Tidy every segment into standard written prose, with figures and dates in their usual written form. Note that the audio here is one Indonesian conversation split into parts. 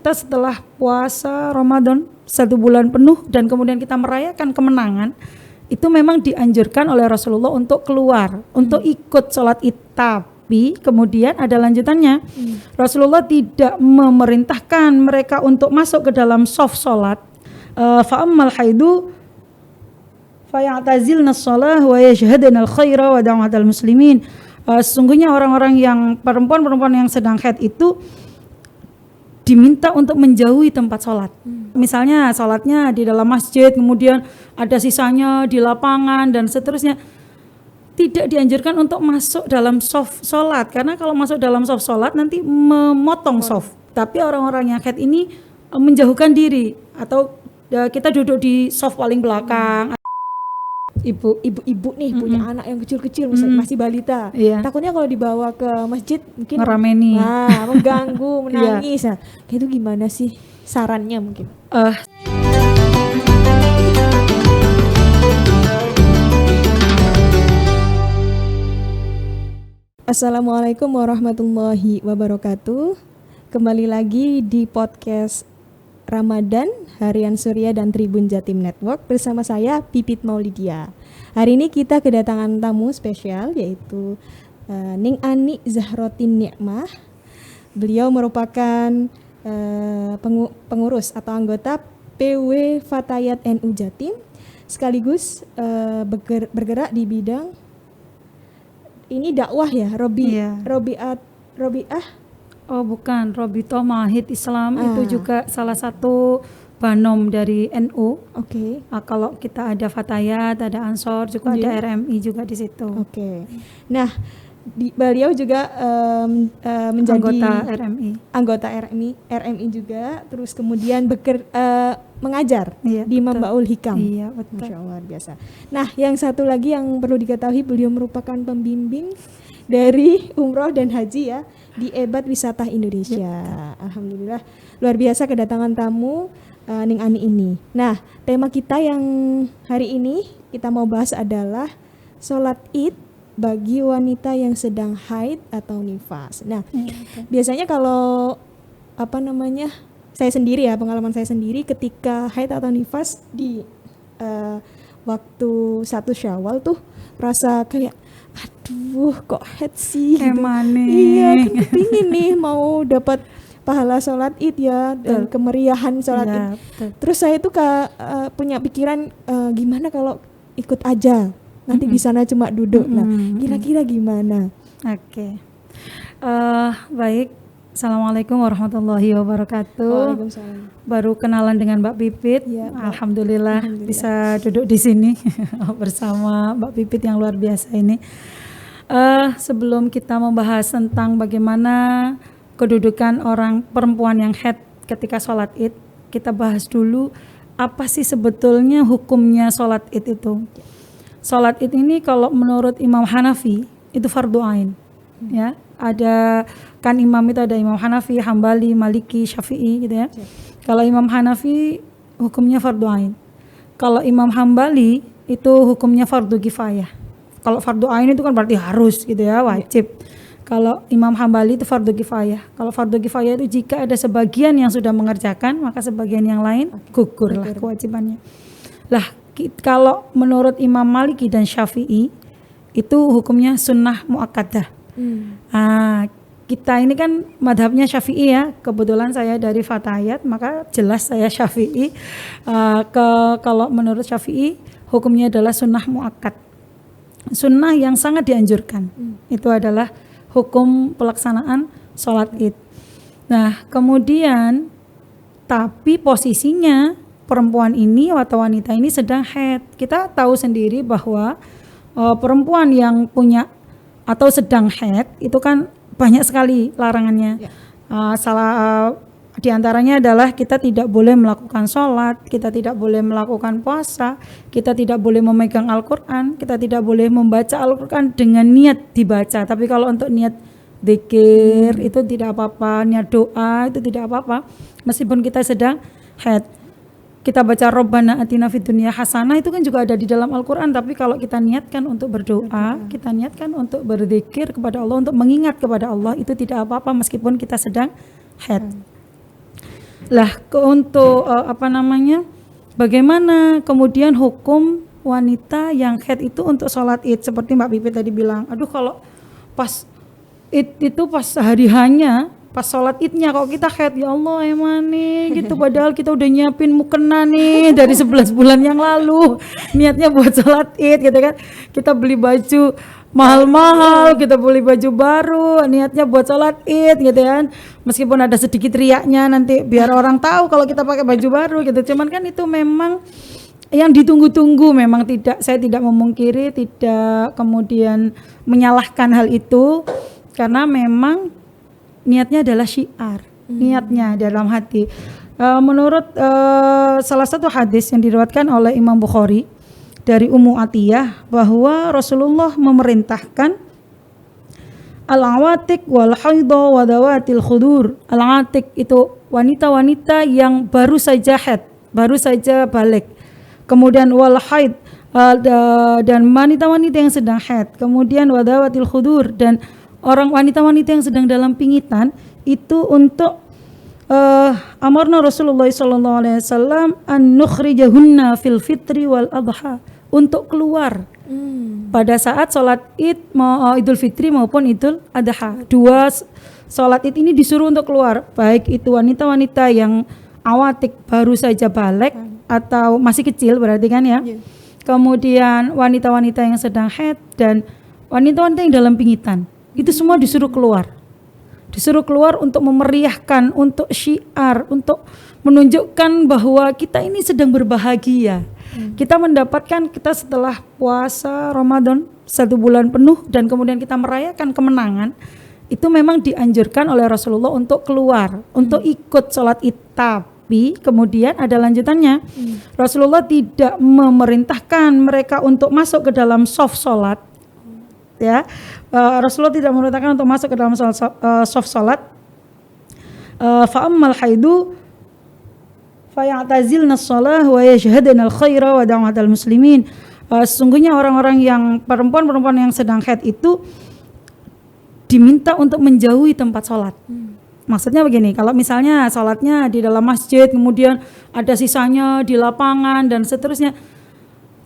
kita setelah puasa Ramadan 1 bulan penuh dan kemudian kita merayakan kemenangan, itu memang dianjurkan oleh Rasulullah untuk keluar, untuk ikut sholat id. Tapi kemudian ada lanjutannya. Rasulullah tidak memerintahkan mereka untuk masuk ke dalam shaf sholat. Fa'ammal haidu fayatazilna shalah wa yashhadna al-khaira wa da'watal muslimin. Sesungguhnya orang-orang yang perempuan-perempuan yang sedang haid itu diminta untuk menjauhi tempat sholat. Misalnya sholatnya di dalam masjid, kemudian ada sisanya di lapangan dan seterusnya. Tidak dianjurkan untuk masuk dalam shaf sholat, karena kalau masuk dalam shaf sholat nanti memotong shaf. Tapi orang-orang yang haid ini menjauhkan diri, atau kita duduk di shaf paling belakang. Ibu-ibu nih punya anak yang kecil-kecil masih balita. Takutnya kalau dibawa ke masjid mungkin ngerameni. Mengganggu, menangis. Nah, kayak itu gimana sih sarannya mungkin? Assalamualaikum warahmatullahi wabarakatuh. Kembali lagi di podcast Ramadan, Harian Surya dan Tribun Jatim Network bersama saya Pipit Maulidia. Hari ini kita kedatangan tamu spesial yaitu Ning Ani Zahrotin Ni'mah. Beliau merupakan pengurus atau anggota PW Fatayat NU Jatim, sekaligus bergerak di bidang ini dakwah ya, Robiah. Oh bukan, Robitoh Mahid Islam itu juga salah satu banom dari NU. Oke. Kalau kita ada Fatayat, ada Ansor, juga ada RMI juga di situ. Oke. Nah, beliau juga menjadi anggota RMI juga, terus kemudian mengajar di Mambaul Hikam. Iya, betul. Masya Allah, biasa. Nah, yang satu lagi yang perlu diketahui, beliau merupakan pembimbing dari umroh dan haji ya di Ebat Wisata Indonesia. Alhamdulillah, luar biasa kedatangan tamu Ning Ani ini. Nah, tema kita yang hari ini kita mau bahas adalah sholat id bagi wanita yang sedang haid atau nifas. Nah, biasanya kalau saya sendiri ya, pengalaman saya sendiri ketika haid atau nifas di waktu 1 Syawal tuh rasa kayak aduh kok haid sih gitu. Iya, kan kepingin nih mau dapat pahala sholat id ya dan kemeriahan sholat id. Terus saya tuh punya pikiran gimana kalau ikut aja, nanti di sana cuma duduk. Nah, kira-kira gimana? Oke. Baik. Assalamualaikum warahmatullahi wabarakatuh. Waalaikumsalam. Baru kenalan dengan Mbak Pipit. Ya, Alhamdulillah bisa duduk di sini bersama Mbak Pipit yang luar biasa ini. Sebelum kita membahas tentang bagaimana kedudukan orang perempuan yang haid ketika sholat id, kita bahas dulu apa sih sebetulnya hukumnya sholat id itu. Sholat id ini kalau menurut Imam Hanafi itu fardu ain. Ya, ada kan imam itu ada Imam Hanafi, Hambali, Maliki, Syafi'i gitu ya. Kalau Imam Hanafi hukumnya fardu ain. Kalau Imam Hambali itu hukumnya fardu kifayah. Kalau fardu ain itu kan berarti harus gitu ya, wajib. Kalau Imam Hambali itu fardu kifayah. Kalau fardu kifayah itu jika ada sebagian yang sudah mengerjakan, maka sebagian yang lain gugurlah kewajibannya. Lah, kalau menurut Imam Maliki dan Syafi'i itu hukumnya sunnah muakkadah. Kita ini kan madhabnya Syafi'i ya, kebetulan saya dari Fatayat maka jelas saya Syafi'i. Kalau menurut Syafi'i hukumnya adalah sunnah muakkad, sunnah yang sangat dianjurkan. Itu adalah hukum pelaksanaan sholat id. Nah kemudian tapi posisinya perempuan ini atau wanita ini sedang haid. Kita tahu sendiri bahwa perempuan yang punya atau sedang haid itu kan banyak sekali larangannya. Di antaranya adalah kita tidak boleh melakukan sholat, kita tidak boleh melakukan puasa, kita tidak boleh memegang Al-Quran, kita tidak boleh membaca Al-Quran dengan niat dibaca. Tapi kalau untuk niat dzikir itu tidak apa-apa, niat doa itu tidak apa-apa, meskipun kita sedang haid. Kita baca Rabbana atina fid dunya hasanah itu kan juga ada di dalam Al-Quran, tapi kalau kita niatkan untuk berdoa, kita niatkan untuk berzikir kepada Allah, untuk mengingat kepada Allah, itu tidak apa-apa meskipun kita sedang haid. Lah untuk bagaimana kemudian hukum wanita yang haid itu untuk sholat id, seperti Mbak Pipit tadi bilang, aduh kalau pas id itu pas hari hanya pas sholat idnya kok kita haid, ya Allah emang nih gitu, padahal kita udah nyiapin mukena nih dari 11 bulan yang lalu niatnya buat sholat id gitu kan, kita beli baju mahal-mahal, kita beli baju baru niatnya buat sholat id gitu kan, meskipun ada sedikit riaknya nanti biar orang tahu kalau kita pakai baju baru gitu, cuman kan itu memang yang ditunggu-tunggu. Memang saya tidak memungkiri, tidak kemudian menyalahkan hal itu, karena memang niatnya adalah syiar, niatnya dalam hati. Menurut salah satu hadis yang diriwayatkan oleh Imam Bukhari dari Ummu Atiyah, bahwa Rasulullah memerintahkan al-awatik wal haidha wa dawatil khudur. Al-awatik itu wanita-wanita yang baru saja haid, baru saja balik. Kemudian wal haid, dan wanita-wanita yang sedang haid. Kemudian wadawatil khudur, dan orang wanita-wanita yang sedang dalam pingitan itu untuk amarna Rasulullah sallallahu alaihi wasallam an nukhrijahunna fil fitri wal adha, untuk keluar pada saat sholat id, Idul Fitri maupun Idul Adha. Dua sholat id ini disuruh untuk keluar, baik itu wanita-wanita yang awatik baru saja balik atau masih kecil berarti kan ya. Kemudian wanita-wanita yang sedang haid dan wanita-wanita yang dalam pingitan. Itu semua disuruh keluar. Disuruh keluar untuk memeriahkan, untuk syiar, untuk menunjukkan bahwa kita ini sedang berbahagia. Kita mendapatkan, kita setelah puasa Ramadan 1 bulan penuh dan kemudian kita merayakan kemenangan, itu memang dianjurkan oleh Rasulullah untuk keluar, untuk ikut sholat id. Tapi kemudian ada lanjutannya. Rasulullah tidak memerintahkan mereka untuk masuk ke dalam shaf sholat. Ya, Rasulullah tidak memerintahkan untuk masuk ke dalam shaf sholat. Fa'ammal haidu fayatazilna shalah wa yashhadna al-khaira wa da'watal muslimin. Sesungguhnya orang-orang yang perempuan-perempuan yang sedang haid itu diminta untuk menjauhi tempat sholat. Maksudnya begini, kalau misalnya sholatnya di dalam masjid, kemudian ada sisanya di lapangan dan seterusnya,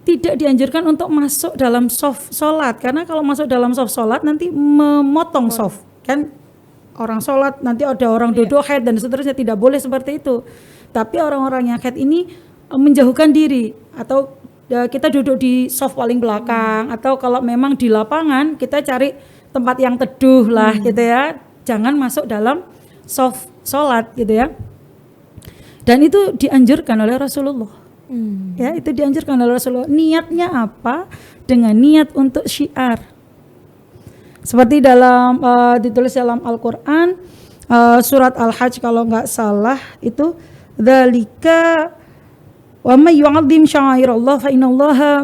tidak dianjurkan untuk masuk dalam shaf sholat, karena kalau masuk dalam shaf sholat nanti memotong shaf, kan orang sholat nanti ada orang duduk haid dan seterusnya, tidak boleh seperti itu. Tapi orang-orang yang haid ini menjauhkan diri, atau kita duduk di shaf paling belakang, atau kalau memang di lapangan kita cari tempat yang teduh lah gitu ya, jangan masuk dalam shaf sholat gitu ya. Dan itu dianjurkan oleh Rasulullah. Ya, itu dianjurkan oleh Rasulullah. Niatnya apa? Dengan niat untuk syiar. Seperti dalam ditulis dalam Al-Qur'an, surat Al-Hajj kalau nggak salah itu, dzalika wa may yu'azzim sya'airallah fa innallaha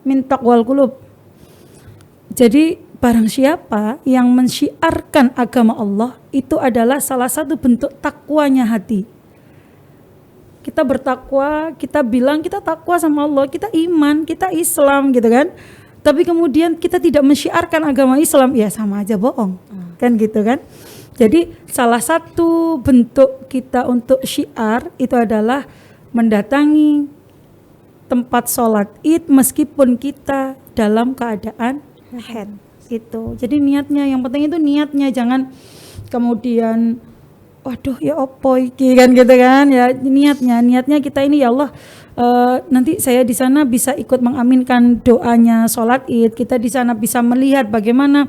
min taqwal qulub. Jadi barang siapa yang mensyiarkan agama Allah, itu adalah salah satu bentuk takwanya hati. Kita bertakwa, kita bilang kita takwa sama Allah, kita iman, kita Islam gitu kan. Tapi kemudian kita tidak mensyiarkan agama Islam, ya sama aja bohong. Kan gitu kan. Jadi salah satu bentuk kita untuk syiar itu adalah mendatangi tempat sholat id meskipun kita dalam keadaan haid. Itu. Jadi niatnya, yang penting itu niatnya, jangan kemudian waduh ya opo iki kan gitu kan ya, niatnya kita ini ya Allah, nanti saya di sana bisa ikut mengaminkan doanya sholat id, kita di sana bisa melihat bagaimana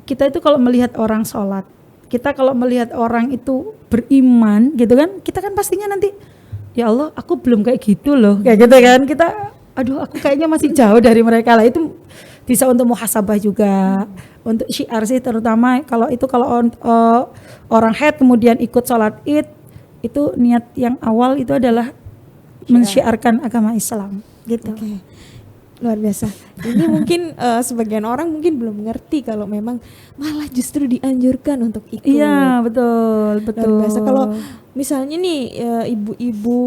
kita itu kalau melihat orang sholat, kita kalau melihat orang itu beriman gitu kan, kita kan pastinya nanti ya Allah aku belum kayak gitu loh, kayak gitu kan, kita aduh aku kayaknya masih jauh dari mereka lah. Itu bisa untuk muhasabah juga, untuk syiar sih terutama. Kalau orang haid kemudian ikut sholat id, itu niat yang awal itu adalah mensyiarkan agama Islam gitu. Oke. Luar biasa. Ini mungkin sebagian orang mungkin belum mengerti kalau memang malah justru dianjurkan untuk ikut. Iya betul. Luar biasa. Kalau misalnya nih ibu-ibu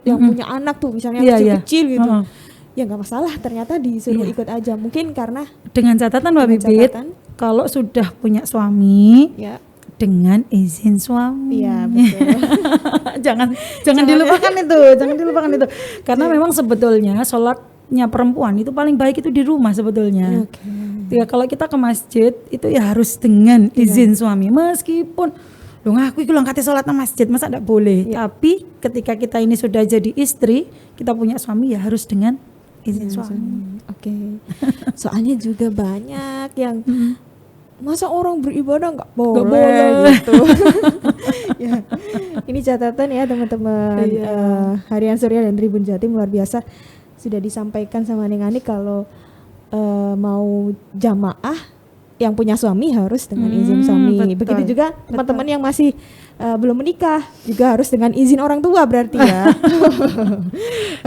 yang punya anak tuh misalnya kecil-kecil gitu, ya nggak masalah, ternyata disuruh ikut aja. Mungkin karena dengan catatan Mbak Bibit, kalau sudah punya suami, dengan izin suami. Iya, betul. jangan dilupakan itu. Karena memang sebetulnya sholatnya perempuan itu paling baik itu di rumah sebetulnya. Ya kalau kita ke masjid itu ya harus dengan izin suami. Meskipun lu ngaku itu kate sholat nang masjid, masa enggak boleh? Tapi ketika kita ini sudah jadi istri, kita punya suami ya harus dengan izin suami. Soalnya juga banyak yang masa orang beribadah nggak boleh gitu. Ya. Ini catatan ya teman-teman. Harian Surya dan Tribun Jatim luar biasa sudah disampaikan sama Neng Anik kalau mau jamaah yang punya suami harus dengan izin suami. Begitu juga teman-teman yang masih belum menikah juga harus dengan izin orang tua berarti ya.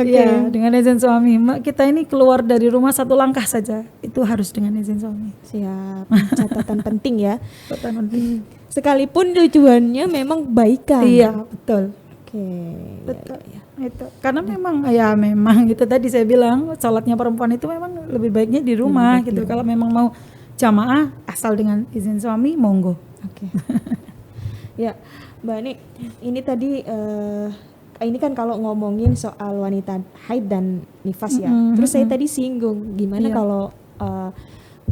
Ya, dengan izin suami. Kita ini keluar dari rumah satu langkah saja itu harus dengan izin suami. Siap, catatan penting ya. Catatan penting. Sekalipun tujuannya memang baikan. Iya, betul. Betul. Ya. Itu karena memang itu tadi saya bilang sholatnya perempuan itu memang lebih baiknya di rumah gitu. Kalau memang mau jamaah asal dengan izin suami monggo. Ya, Mbak Ani, ini tadi ini kan kalau ngomongin soal wanita haid dan nifas ya. Terus saya tadi singgung gimana kalau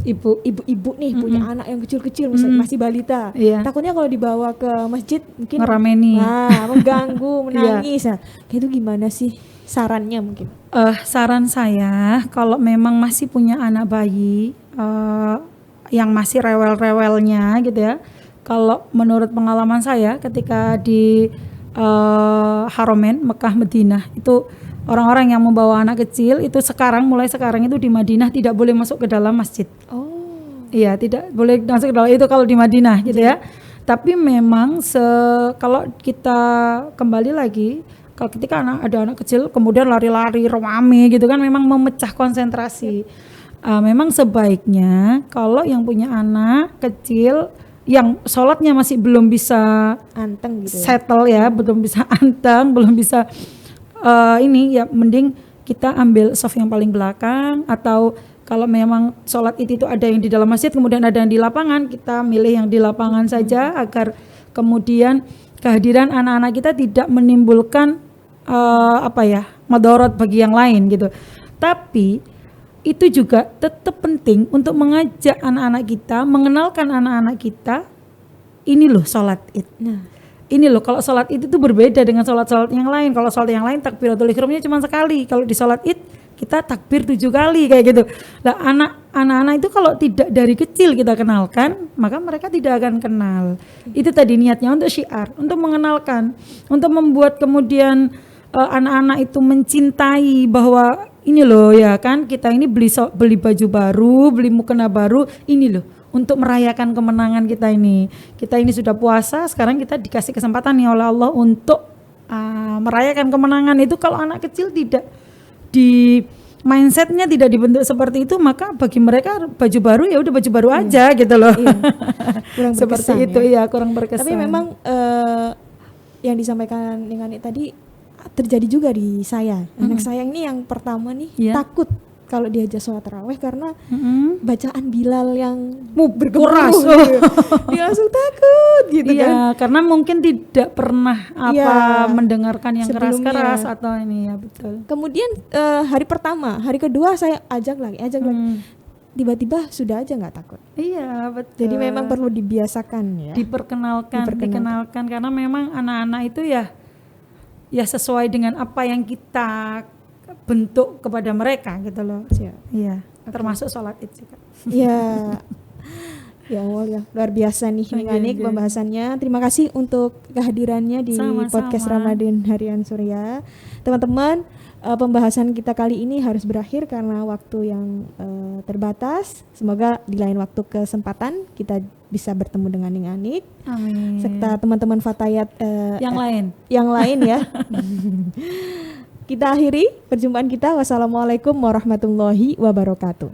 ibu-ibu nih punya anak yang kecil-kecil masih balita. Takutnya kalau dibawa ke masjid mungkin ngerameni. Mengganggu, menangis. Nah, kayak itu gimana sih sarannya mungkin? Saran saya kalau memang masih punya anak bayi yang masih rewel-rewelnya gitu ya. Kalau menurut pengalaman saya ketika di Haromen Mekah Madinah itu orang-orang yang membawa anak kecil itu mulai sekarang itu di Madinah tidak boleh masuk ke dalam masjid. Iya, tidak boleh masuk ke dalam itu kalau di Madinah gitu ya. Tapi memang kalau kita kembali lagi kalau ketika ada anak kecil kemudian lari-lari rame gitu kan memang memecah konsentrasi. Memang sebaiknya kalau yang punya anak kecil yang sholatnya masih belum bisa anteng gitu settle ya, belum bisa anteng, belum bisa mending kita ambil saf yang paling belakang, atau kalau memang sholat itu ada yang di dalam masjid kemudian ada yang di lapangan, kita milih yang di lapangan saja agar kemudian kehadiran anak-anak kita tidak menimbulkan madorot bagi yang lain gitu. Tapi itu juga tetap penting untuk mengajak anak-anak kita, mengenalkan anak-anak kita, ini loh sholat id. Ini loh kalau sholat id itu berbeda dengan sholat-sholat yang lain. Kalau sholat yang lain takbiratul ihramnya cuma sekali. Kalau di sholat id kita takbir 7 kali kayak gitu. Nah anak-anak itu kalau tidak dari kecil kita kenalkan, maka mereka tidak akan kenal. Itu tadi niatnya untuk syiar, untuk mengenalkan, untuk membuat kemudian anak-anak itu mencintai bahwa ini loh ya kan kita ini beli baju baru, beli mukena baru, ini loh untuk merayakan kemenangan kita ini. Kita ini sudah puasa, sekarang kita dikasih kesempatan nih oleh Allah untuk merayakan kemenangan itu. Kalau anak kecil tidak di mindsetnya tidak dibentuk seperti itu, maka bagi mereka baju baru ya udah baju baru aja gitu loh. Kurang seperti itu ya, kurang berkesan. Tapi memang yang disampaikan dengan tadi terjadi juga di saya. Anak saya ini yang pertama nih takut kalau diajak sholat tarawih karena bacaan Bilal yang bergemuruh. Dia langsung takut gitu kan. Iya, karena mungkin tidak pernah mendengarkan yang keras-keras atau ini ya betul. Kemudian hari pertama, hari kedua saya ajak lagi. Tiba-tiba sudah aja nggak takut. Iya betul. Jadi memang perlu dibiasakan ya. Diperkenalkan karena memang anak-anak itu ya sesuai dengan apa yang kita bentuk kepada mereka gitu loh. Iya. Termasuk sholat id juga. Iya. Ya Allah, luar biasa nih Anik pembahasannya. Terima kasih untuk kehadirannya di podcast Ramadan Harian Surya. Teman-teman, pembahasan kita kali ini harus berakhir karena waktu yang terbatas. Semoga di lain waktu kesempatan kita bisa bertemu dengan Anik. Amin. Serta teman-teman Fatayat yang lain ya. Kita akhiri perjumpaan kita. Wassalamualaikum warahmatullahi wabarakatuh.